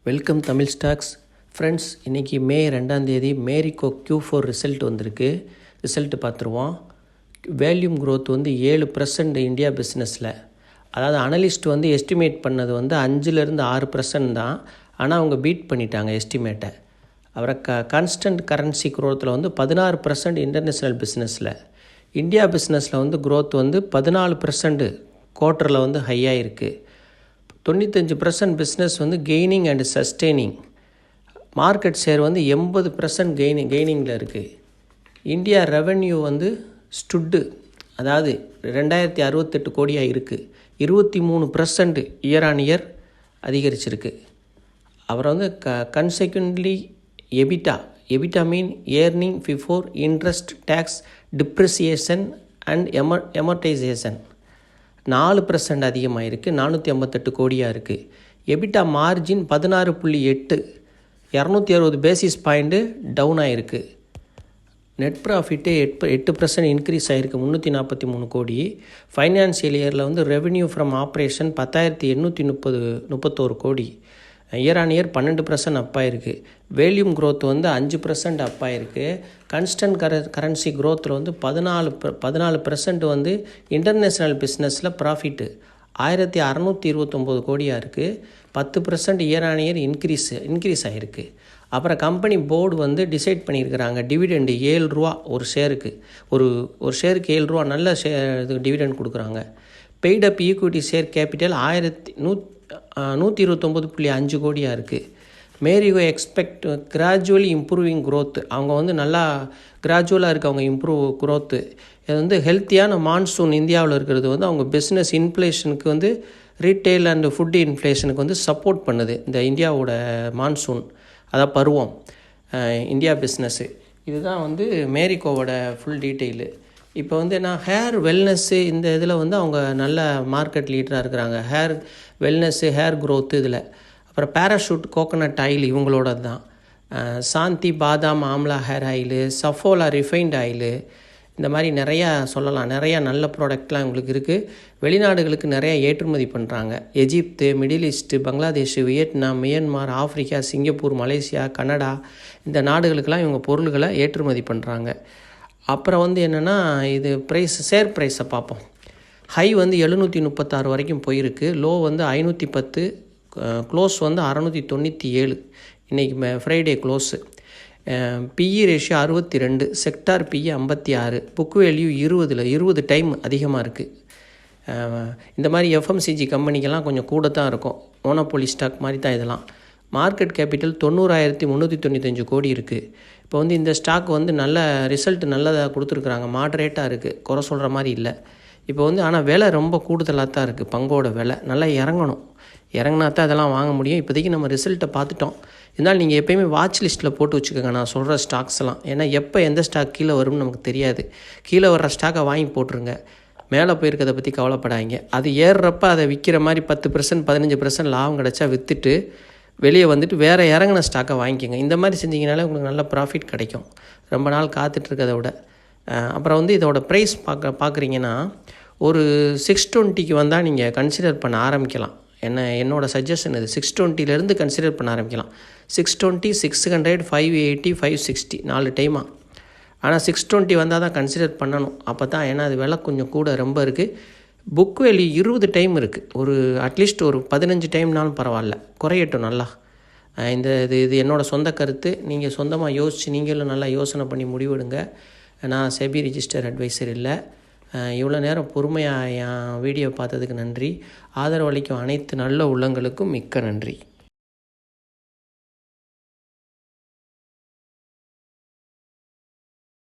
Welcome Tamil stocks friends. இன்றைக்கி மே 2ஆம் தேதி மேரிகோ Q4 ரிசல்ட் வந்திருக்கு. ரிசல்ட்டு பார்த்துருவோம். வேல்யூம் க்ரோத் வந்து 7% இந்தியா பிஸ்னஸில். அதாவது அனலிஸ்ட் வந்து எஸ்டிமேட் பண்ணது வந்து 5-6% தான். ஆனால் அவங்க பீட் பண்ணிட்டாங்க எஸ்டிமேட்டை. அப்புறம் கான்ஸ்டன்ட் கரன்சி க்ரோத்தில் வந்து 16% இன்டர்நேஷ்னல் பிஸ்னஸில். இந்தியா பிஸ்னஸில் வந்து க்ரோத் வந்து 14% குவார்ட்டரில் வந்து ஹையாக இருக்குது. 95% பிஸ்னஸ் வந்து gaining and sustaining. Market share வந்து 80% கெய்னிங்கில் இருக்குது. இந்தியா ரெவென்யூ வந்து ஸ்டுட்டு, அதாவது 2068 கோடியாக இருக்குது. 23% இயர் ஆன் இயர் அதிகரிச்சிருக்கு. அப்புறம் வந்து consequently EBITDA mean earning before interest tax depreciation and amortisation 4% அதிகமாக இருக்குது. 458 கோடியாக இருக்குது. EBITDA margin 16.8, 260 basis point down ஆகிருக்கு. நெட் ப்ராஃபிட்டு 8% இன்க்ரீஸ் ஆகிருக்கு, 343 கோடி. ஃபைனான்சியல் இயரில் வந்து ரெவென்யூ ஃப்ரம் ஆப்ரேஷன் 10,831 கோடி. Year on year 12% அப்பாயிருக்கு. வேல்யூம் க்ரோத் வந்து 5% அப்பாயிருக்கு. கான்ஸ்டன்ட் கரன்சி க்ரோத்தில் வந்து 14% வந்து இன்டர்நேஷ்னல் பிஸ்னஸில் ப்ராஃபிட்டு 1629 கோடியாக இருக்குது. 10% இயர் ஆன் இயர் இன்க்ரீஸ் ஆகிருக்கு. அப்புறம் கம்பெனி போர்டு வந்து டிசைட் பண்ணியிருக்கிறாங்க டிவிடெண்டு 7 ரூபா ஒரு ஷேருக்கு. ஒரு ஷேருக்கு 7 ரூபா நல்ல டிவிடெண்ட் கொடுக்குறாங்க. பெய்டப் ஈக்விட்டி ஷேர் கேபிட்டல் 129.5 கோடியாக இருக்குது. Marico expect gradually improving growth. அவங்க வந்து நல்லா கிராஜுவலாக இருக்குது அவங்க இம்ப்ரூவ் க்ரோத்து. இது வந்து ஹெல்த்தியான மான்சூன் இந்தியாவில் இருக்கிறது வந்து அவங்க பிஸ்னஸ் இன்ஃப்ளேஷனுக்கு வந்து ரீட்டெயில் அண்டு ஃபுட்டு இன்ஃப்ளேஷனுக்கு வந்து சப்போர்ட் பண்ணுது இந்த இந்தியாவோட மான்சூன், அதான் பருவம் இந்தியா பிஸ்னஸ்ஸு. இதுதான் வந்து மேரிகோவோட ஃபுல் டீட்டெயிலு. இப்போ வந்து ஹேர் வெல்னஸ்ஸு இந்த இதில் வந்து அவங்க நல்ல மார்க்கெட் லீடராக இருக்கிறாங்க. ஹேர் வெல்னஸ்ஸு, ஹேர் க்ரோத்து இதில். அப்புறம் பேராஷூட் கோகோனட் ஆயில் இவங்களோட தான். சாந்தி பாதாம் amla hair oil, Saffola refined oil, இந்த மாதிரி நிறையா சொல்லலாம். நிறையா நல்ல ப்ராடக்ட்லாம் இவங்களுக்கு இருக்குது. வெளிநாடுகளுக்கு நிறையா ஏற்றுமதி பண்ணுறாங்க. Egypt, Middle East, Bangladesh, Vietnam, Myanmar, Africa, Singapore, Malaysia, Canada, இந்த நாடுகளுக்கெல்லாம் இவங்க பொருள்களை ஏற்றுமதி பண்ணுறாங்க. அப்புறம் வந்து என்னென்னா இது ஷேர் ப்ரைஸை பார்ப்போம். ஹை வந்து 736 வரைக்கும் போயிருக்கு. லோ வந்து 510, க்ளோஸ் வந்து 697. இன்றைக்கி Friday close. BE ratio 62, sector BE 56, book value 20 time அதிகமாக இருக்குது. இந்த மாதிரி எஃப்எம்சிஜி கம்பெனிக்கெல்லாம் கொஞ்சம் கூட தான் இருக்கும். மோனோபோலி ஸ்டாக் மாதிரி தான் இதெல்லாம். மார்க்கெட் கேபிட்டல் 90,395 கோடி இருக்குது. இப்போ வந்து இந்த ஸ்டாக் வந்து நல்ல ரிசல்ட் நல்லதாக கொடுத்துருக்குறாங்க. மாடரேட்டாக இருக்குது, குறை சொல்கிற மாதிரி இல்லை. இப்போ வந்து ஆனால் விலை ரொம்ப கூடுதலாக தான் இருக்குது. பங்கோட விலை நல்லா இறங்கினா தான் அதெல்லாம் வாங்க முடியும். இப்போதைக்கு நம்ம ரிசல்ட்டை பார்த்துட்டோம். இதனால் நீங்கள் எப்போயுமே வாட்ச் லிஸ்ட்டில் போட்டு வச்சுக்கோங்க நான் சொல்கிற ஸ்டாக்ஸ்லாம். ஏன்னா எப்போ எந்த ஸ்டாக் கீழே வரும்னு நமக்கு தெரியாது. கீழே வர்ற ஸ்டாக்கை வாங்கி போட்டுருங்க. மேலே போயிருக்கிறத பற்றி கவலைப்படாதீங்க. அது ஏறுறப்ப அதை விற்கிற மாதிரி 10%, 15% லாபம் கிடச்சா விற்றுட்டு வெளியே வந்துட்டு வேறு இறங்கின ஸ்டாக்கை வாங்கிக்கோங்க. இந்த மாதிரி செஞ்சிங்கனாலே உங்களுக்கு நல்ல ப்ராஃபிட் கிடைக்கும், ரொம்ப நாள் காத்துட்ருக்கதை விட. அப்புறம் வந்து இதோட ப்ரைஸ் பார்க்குறீங்கன்னா ஒரு 620 வந்தால் நீங்கள் கன்சிடர் பண்ண ஆரம்பிக்கலாம். என்னோடய சஜஷன் இது. 620 கன்சிடர் பண்ண ஆரம்பிக்கலாம். 620, 600, 580, 560 4 டைமாக. ஆனால் 620 வந்தால் தான் கன்சிடர் பண்ணணும். அப்போ தான், ஏன்னா அது விலை கொஞ்சம் கூட ரொம்ப இருக்குது. புக் வேல்யூ 20 டைம் இருக்குது. ஒரு அட்லீஸ்ட் ஒரு 15 டைம்னாலும் பரவாயில்ல, குறையட்டும் நல்லா. இது என்னோடய சொந்த கருத்து. நீங்கள் சொந்தமாக யோசித்து நீங்களும் நல்லா யோசனை பண்ணி முடிவெடுங்க. நான் செபி ரிஜிஸ்டர் அட்வைசர் இல்லை. இவ்வளோ நேரம் பொறுமையாக என் வீடியோ பார்த்ததுக்கு நன்றி. ஆதரவளிக்கும் அனைத்து நல்ல உள்ளங்களுக்கும் மிக்க நன்றி.